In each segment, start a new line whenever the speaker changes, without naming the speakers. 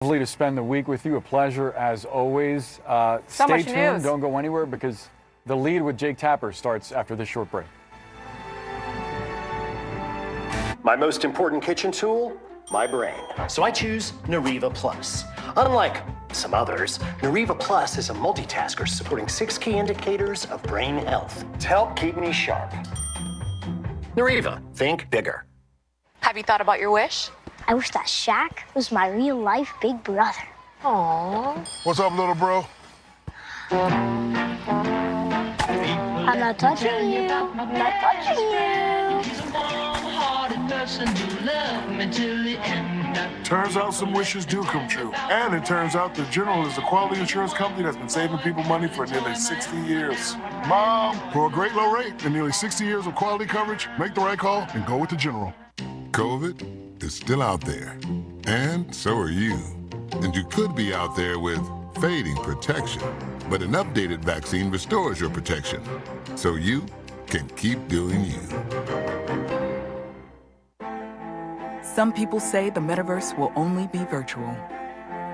Lovely to spend the week with you. A pleasure as always. Stay tuned.
News.
Don't go anywhere because the lead with Jake Tapper starts after this short break.
My most important kitchen tool? My brain. So I choose Nariva Plus. Unlike some others, Nariva Plus is a multitasker supporting 6 key indicators of brain health to help keep me sharp. Nariva, think bigger.
Have you thought about your wish?
I wish that Shaq was my real-life big brother.
Aww.
What's up, little bro?
I'm not touching you. I'm not touching you.
Turns out some wishes do come true. And it turns out that General is a quality insurance company that's been saving people money for nearly 60 years. Mom, for a great low rate and nearly 60 years of quality coverage, make the right call and go with the General.
COVID is still out there, and so are you. And you could be out there with fading protection, but an updated vaccine restores your protection, so you can keep doing you.
Some people say the metaverse will only be virtual.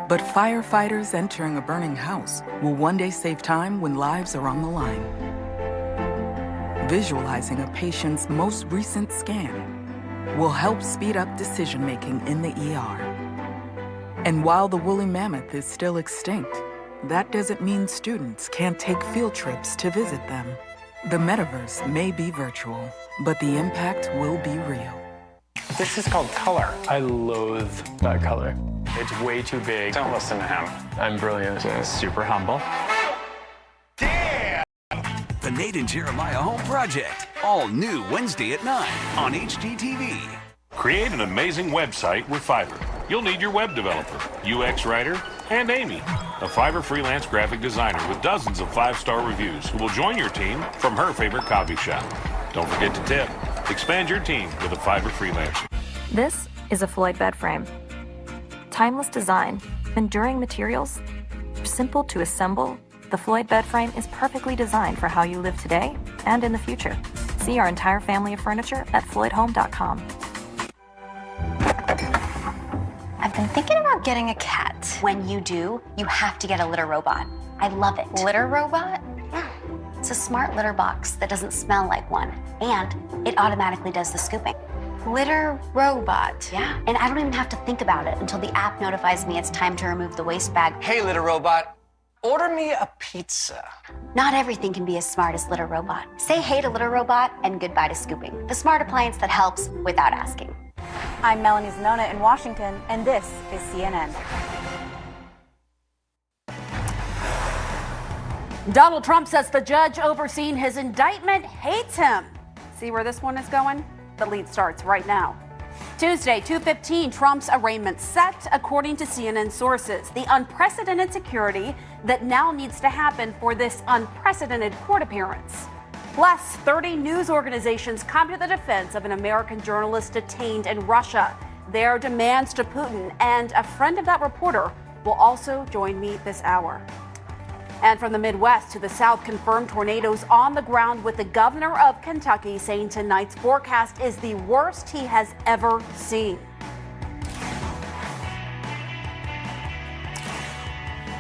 But firefighters entering a burning house will one day save time when lives are on the line. Visualizing a patient's most recent scan will help speed up decision-making in the ER. And while the woolly mammoth is still extinct, that doesn't mean students can't take field trips to visit them. The metaverse may be virtual, but the impact will be real.
This is called color. I loathe that color. It's way too big. Don't listen to him. I'm brilliant. Super humble.
Damn! The Nate and Jeremiah Home Project. All new Wednesday at 9 on HGTV.
Create an amazing website with Fiverr. You'll need your web developer, UX writer, and Amy, a Fiverr freelance graphic designer with dozens of 5-star reviews who will join your team from her favorite coffee shop. Don't forget to tip. Expand your team with a Fiverr freelancer.
This is a Floyd bed frame. Timeless design, enduring materials, simple to assemble, the Floyd bed frame is perfectly designed for how you live today and in the future. See our entire family of furniture at floydhome.com.
I've been thinking about getting a cat. When you do, you have to get a litter robot. I love it. Litter robot? Yeah. It's a smart litter box that doesn't smell like one, and it automatically does the scooping. Litter robot? Yeah, and I don't even have to think about it until the app notifies me it's time to remove the waste bag.
Hey, litter robot, order me a pizza.
Not everything can be as smart as Litter Robot. Say hey to Litter Robot and goodbye to scooping. The smart appliance that helps without asking.
I'm Melanie Zanona in Washington, and this is CNN. Donald Trump says the judge overseeing his indictment hates him. See where this one is going? The lead starts right now. Tuesday, 2:15, Trump's arraignment set, according to CNN sources. The unprecedented security that now needs to happen for this unprecedented court appearance. Plus, 30 news organizations come to the defense of an American journalist detained in Russia. Their demands to Putin, and a friend of that reporter will also join me this hour. And from the Midwest to the South, confirmed tornadoes on the ground, with the governor of Kentucky saying tonight's forecast is the worst he has ever seen.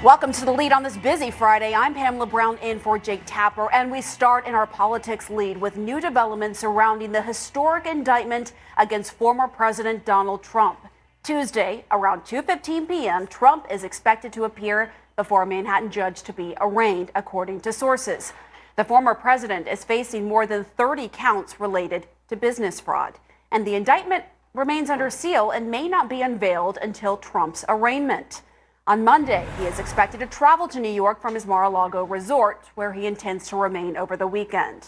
Welcome to The Lead on this busy Friday. I'm Pamela Brown in for Jake Tapper, and we start in our politics lead with new developments surrounding the historic indictment against former President Donald Trump. Tuesday, around 2:15 p.m., Trump is expected to appear before a Manhattan judge to be arraigned, according to sources. The former president is facing more than 30 counts related to business fraud, and the indictment remains under seal and may not be unveiled until Trump's arraignment. On Monday, he is expected to travel to New York from his Mar-a-Lago resort, where he intends to remain over the weekend.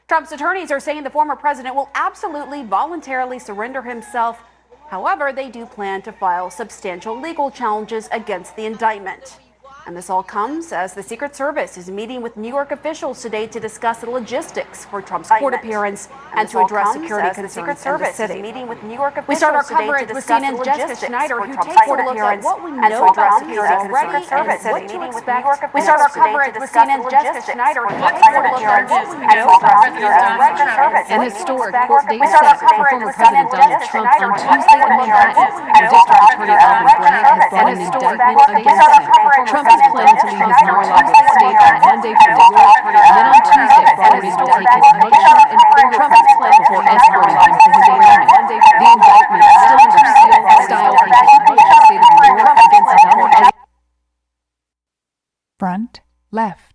Trump's attorneys are saying the former president will absolutely voluntarily surrender himself. However, they do plan to file substantial legal challenges against the indictment. And this all comes as the Secret Service is meeting with New York officials today to discuss the logistics for Trump's court appearance and to address security concerns in the city. We start our coverage with CNN's Jessica Schneider, who takes a look at what we know about security already and what to expect. We start our coverage with CNN's Jessica Schneider, who takes a look at what we know about security already.
An historic court date set for former President Donald Trump on Tuesday in Manhattan. The District Attorney Alvin Bragg has brought an indictment against him. Trump is planning to leave his Mar-a-Lago estate on Monday for New York, and then on Tuesday authorities will take his mugshot and fingerprints before escorting him to his arraignment. The indictment is still under seal, style, and conviction state of New York against Donald Trump.
Front, left.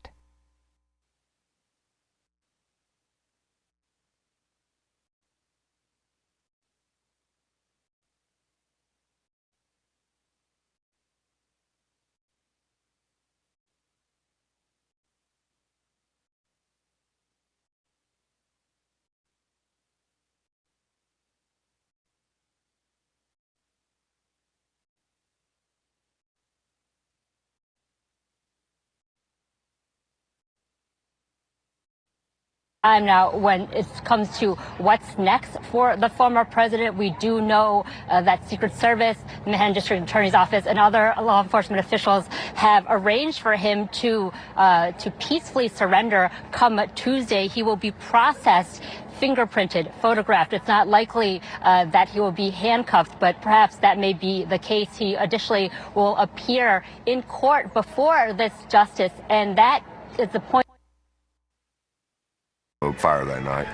Now, when it comes to what's next for the former president, we do know that Secret Service, Manhattan District Attorney's Office, and other law enforcement officials have arranged for him to peacefully surrender come Tuesday. He will be processed, fingerprinted, photographed. It's not likely that he will be handcuffed, but perhaps that may be the case. He additionally will appear in court before this justice, and that is the point.
Fire that night.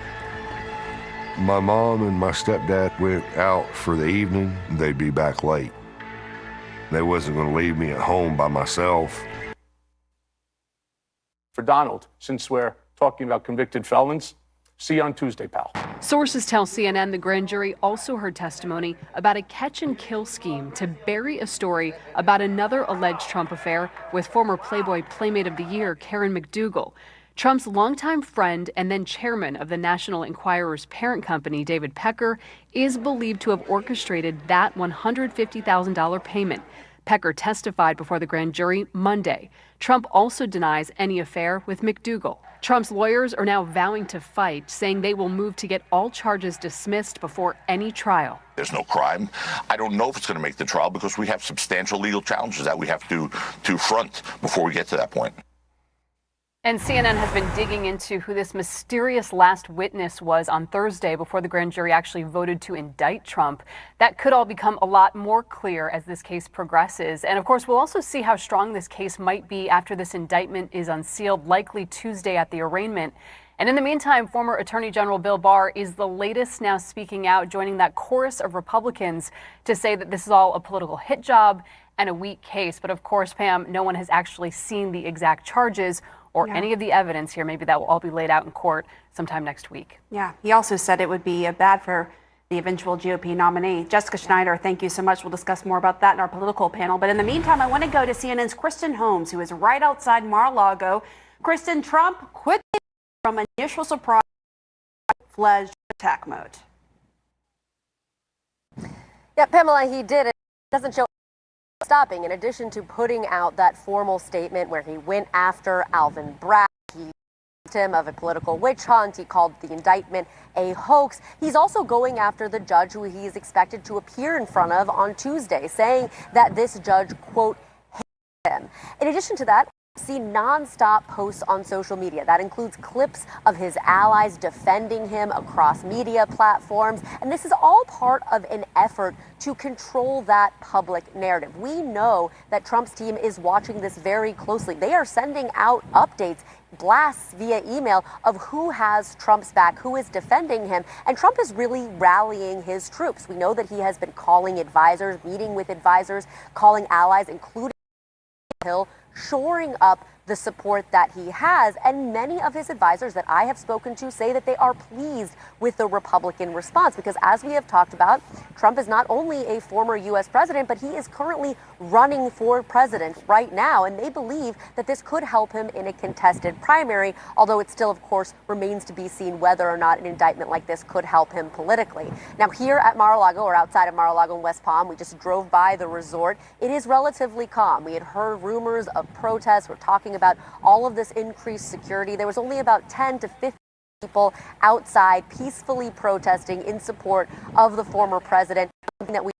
My mom and my stepdad went out for the evening. They'd be back late. They wasn't going to leave me at home by myself.
For Donald, since we're talking about convicted felons, see you on Tuesday, pal.
Sources tell CNN the grand jury also heard testimony about a catch-and-kill scheme to bury a story about another alleged Trump affair with former Playboy Playmate of the Year, Karen McDougal. Trump's longtime friend and then chairman of the National Enquirer's parent company, David Pecker, is believed to have orchestrated that $150,000 payment. Pecker testified before the grand jury Monday. Trump also denies any affair with McDougal. Trump's lawyers are now vowing to fight, saying they will move to get all charges dismissed before any trial.
There's no crime. I don't know if it's going to make the trial because we have substantial legal challenges that we have to front before we get to that point.
And CNN has been digging into who this mysterious last witness was on Thursday before the grand jury actually voted to indict Trump. That could all become a lot more clear as this case progresses. And of course, we'll also see how strong this case might be after this indictment is unsealed, likely Tuesday at the arraignment. And in the meantime, former Attorney General Bill Barr is the latest now speaking out, joining that chorus of Republicans to say that this is all a political hit job and a weak case. But of course, Pam, no one has actually seen the exact charges or any of the evidence here. Maybe that will all be laid out in court sometime next week.
Yeah, he also said it would be bad for the eventual GOP nominee. Jessica Schneider, thank you so much. We'll discuss more about that in our political panel. But in the meantime, I want to go to CNN's Kristen Holmes, who is right outside Mar-a-Lago. Kristen, Trump quickly from initial surprise, fledged attack mode.
Yeah, Pamela, he did. It doesn't show stopping. In addition to putting out that formal statement where he went after Alvin Bragg, he accused him of a political witch hunt. He called the indictment a hoax. He's also going after the judge who he is expected to appear in front of on Tuesday, saying that this judge, quote, hates him. In addition to that, see nonstop posts on social media. That includes clips of his allies defending him across media platforms. And this is all part of an effort to control that public narrative. We know that Trump's team is watching this very closely. They are sending out updates, blasts via email of who has Trump's back, who is defending him. And Trump is really rallying his troops. We know that he has been calling advisors, meeting with advisors, calling allies, including Hill, shoring up the support that he has. And many of his advisors that I have spoken to say that they are pleased with the Republican response, because as we have talked about, Trump is not only a former U.S. president, but he is currently running for president right now. And they believe that this could help him in a contested primary, although it still, of course, remains to be seen whether or not an indictment like this could help him politically. Now, here at Mar-a-Lago, or outside of Mar-a-Lago in West Palm, we just drove by the resort. It is relatively calm. We had heard rumors of of protests. We're talking about all of this increased security. There was only about 10 to 15 people outside peacefully protesting in support of the former president. Something that we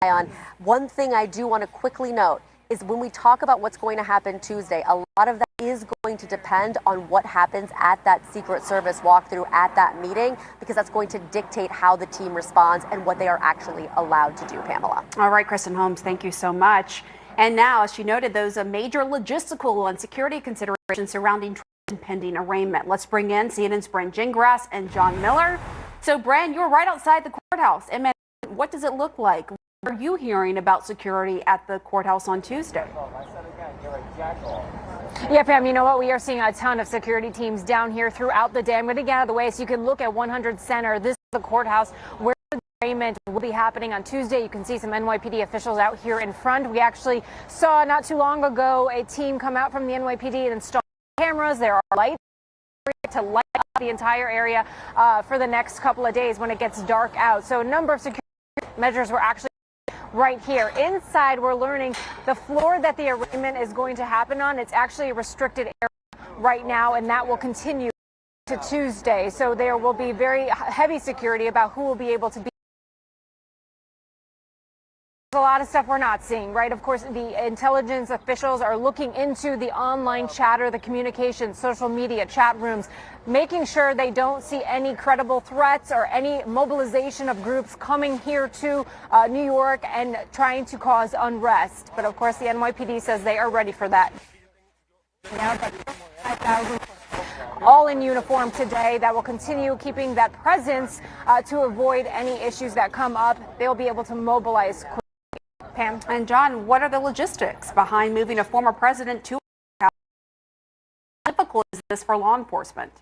on. One thing I do want to quickly note is when we talk about what's going to happen Tuesday, a lot of that is going to depend on what happens at that Secret Service walkthrough at that meeting, because that's going to dictate how the team responds and what they are actually allowed to do, Pamela.
All right, Kristen Holmes, thank you so much. And now, as she noted, those major logistical and security considerations surrounding Trump's impending arraignment. Let's bring in CNN's Brent Gingras and John Miller. So, Brent, you're right outside the courthouse. And what does it look like? What are you hearing about security at the courthouse on Tuesday?
Yeah, Pam, you know what? We are seeing a ton of security teams down here throughout the day. I'm going to get out of the way so you can look at 100 Center. This is the courthouse where the arraignment will be happening on Tuesday. You can see some NYPD officials out here in front. We actually saw not too long ago a team come out from the NYPD and install cameras. There are lights to light up the entire area for the next couple of days when it gets dark out. So a number of security measures were actually right here. Inside, we're learning the floor that the arraignment is going to happen on, it's actually a restricted area right now, and that will continue to Tuesday. So there will be very heavy security about who will be able to be. There's a lot of stuff we're not seeing, right? Of course, the intelligence officials are looking into the online chatter, the communication, social media, chat rooms, making sure they don't see any credible threats or any mobilization of groups coming here to New York and trying to cause unrest. But of course, the NYPD says they are ready for that. All in uniform today that will continue keeping that presence to avoid any issues that come up. They'll be able to mobilize quickly. Pam.
And John, what are the logistics behind moving a former president to how difficult is this for law enforcement?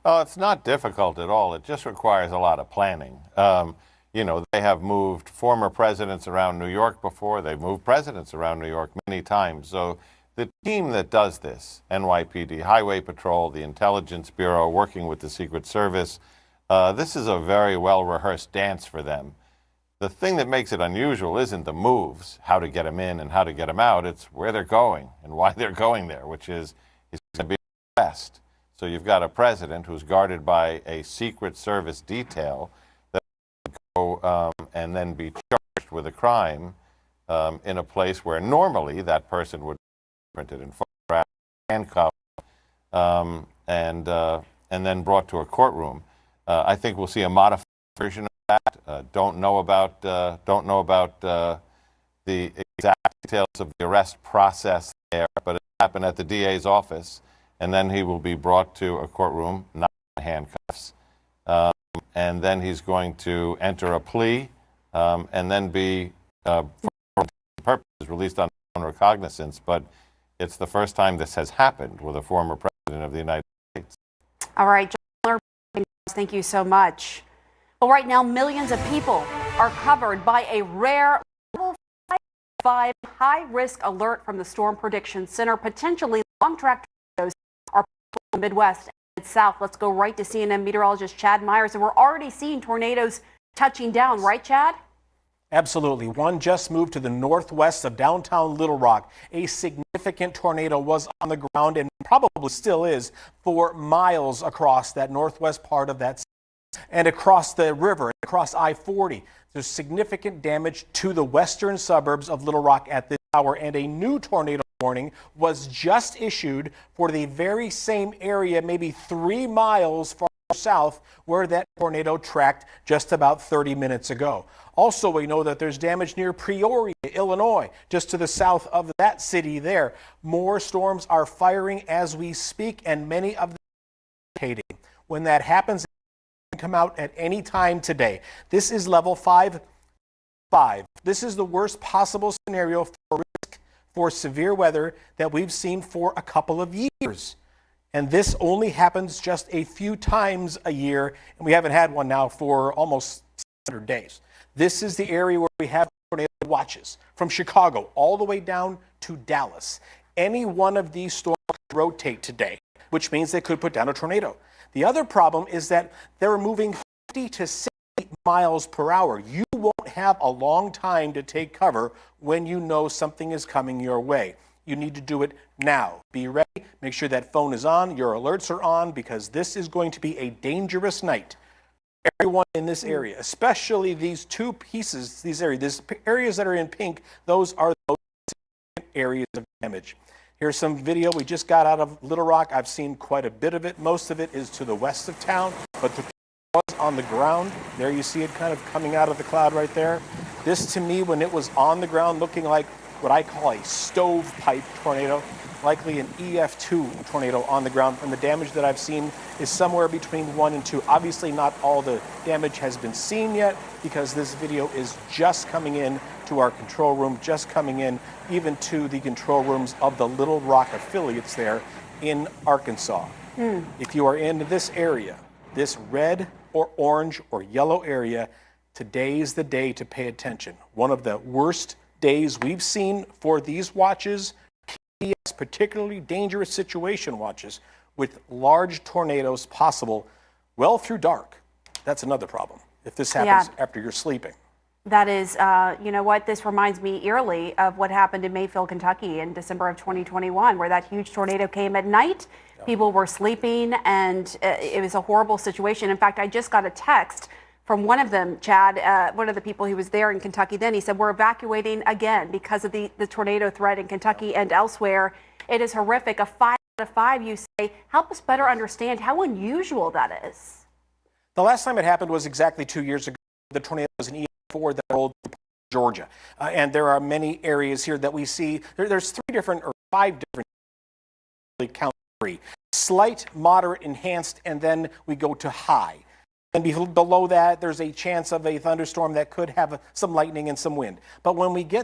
Oh, it's not difficult at all. It just requires a lot of planning. You know, they have moved former presidents around New York before. They've moved presidents around New York many times. So the team that does this, NYPD, Highway Patrol, the Intelligence Bureau, working with the Secret Service, this is a very well-rehearsed dance for them. The thing that makes it unusual isn't the moves, how to get them in and how to get them out. It's where they're going and why they're going there, which is he's going to be arrested. So you've got a president who's guarded by a Secret Service detail that will go and then be charged with a crime in a place where normally that person would be printed in photographs, handcuffed, and then brought to a courtroom. I think we'll see a modified version of that. Don't know about the exact details of the arrest process there, but it happened at the DA's office, and then he will be brought to a courtroom, not in handcuffs, and then he's going to enter a plea, and then be, for purposes, released on own recognizance. But it's the first time this has happened with a former president of the United States.
All right, John, thank you so much. Well, right now, millions of people are covered by a rare level 5 high-risk alert from the Storm Prediction Center. Potentially long-track tornadoes are in the Midwest and South. Let's go right to CNN meteorologist Chad Myers. And we're already seeing tornadoes touching down, right, Chad?
Absolutely. One just moved to the northwest of downtown Little Rock. A significant tornado was on the ground and probably still is for miles across that northwest part of that city. And across the river, across I-40, there's significant damage to the western suburbs of Little Rock at this hour, and a new tornado warning was just issued for the very same area, maybe 3 miles farther south, where that tornado tracked just about 30 minutes ago. Also, we know that there's damage near Peoria, Illinois, just to the south of that city there. More storms are firing as we speak, and many of them are locating. When that happens, come out at any time today. This is level 5. This is the worst possible scenario for risk for severe weather that we've seen for a couple of years. And this only happens just a few times a year, and we haven't had one now for almost 100 days. This is the area where we have tornado watches from Chicago all the way down to Dallas. Any one of these storms could rotate today, which means they could put down a tornado. The other problem is that they're moving 50 to 60 miles per hour. You won't have a long time to take cover when you know something is coming your way. you need to do it now. Be ready. Make sure that phone is on, your alerts are on, because this is going to be a dangerous night. Everyone in this area, especially these two pieces, these areas that are in pink, those are those areas of damage. Here's some video we just got out of Little Rock. I've seen quite a bit of it. Most of it is to the west of town, but the was on the ground. There you see it kind of coming out of the cloud right there. This, to me, when it was on the ground, looking like what I call a stovepipe tornado, likely an EF2 tornado on the ground. And the damage that I've seen is somewhere between 1 and 2. Obviously, not all the damage has been seen yet, because this video is just coming in to our control room, just coming in even to the control rooms of the Little Rock affiliates there in Arkansas. If you are in this area, this red or orange or yellow area, today is the day to pay attention. One of the worst days we've seen for these watches, particularly dangerous situation watches, with large tornadoes possible well through dark. That's another problem if this happens after you're sleeping.
That is, you know what, this reminds me eerily of what happened in Mayfield, Kentucky in December of 2021, where that huge tornado came at night. People were sleeping, and it was a horrible situation. In fact, I just got a text from one of them, Chad, one of the people who was there in Kentucky then. He said, we're evacuating again because of the tornado threat in Kentucky and elsewhere. It is horrific. A 5 out of 5, you say. Help us better understand how unusual that is.
The last time it happened was exactly 2 years ago. The tornado was an EF4 that rolled through Georgia. And there are many areas here that we see. There's 3 different or 5 different count 3. Slight, moderate, enhanced, and then we go to high. And below that, there's a chance of a thunderstorm that could have some lightning and some wind. But when we get